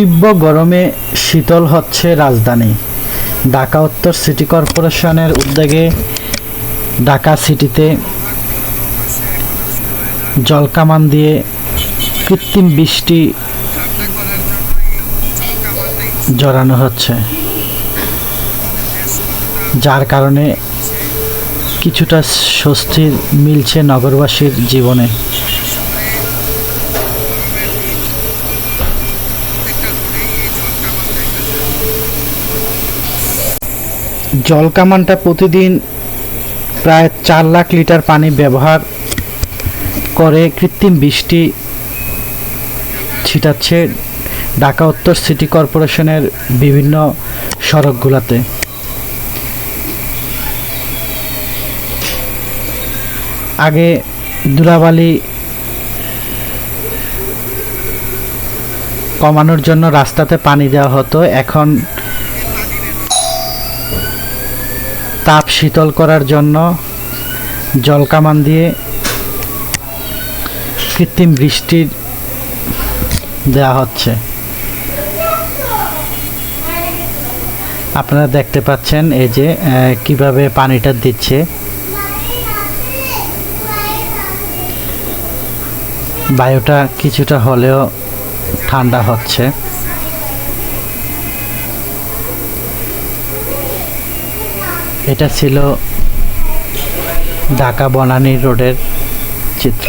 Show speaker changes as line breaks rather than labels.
তীব্র গরমে শীতল হচ্ছে রাজধানী। ঢাকা উত্তর সিটি কর্পোরেশনের উদ্যোগে ঢাকা সিটিতে জলকামান দিয়ে কৃত্রিম বৃষ্টি জড়ানো হচ্ছে, যার কারণে কিছুটা স্বস্তি মিলছে নগরবাসীর জীবনে। জলকামানটা প্রতিদিন প্রায় 4 লাখ লিটার পানি ব্যবহার করে কৃত্রিম বৃষ্টি ছিটাচ্ছে ঢাকা উত্তর সিটি কর্পোরেশনের বিভিন্ন সড়কগুলোতে। আগে ধুলাবালি কমানোর জন্য রাস্তাতে পানি দেওয়া হতো, এখন তাপ শীতল করার জন্য জলকামান দিয়ে কৃত্রিম বৃষ্টি দেওয়া হচ্ছে। আপনারা দেখতে পাচ্ছেন এই যে কিভাবে পানিটা দিচ্ছে। বায়ুটা কিছুটা হলেও ঠান্ডা হচ্ছে। এটা ছিল ঢাকা বনানী রোডের চিত্র।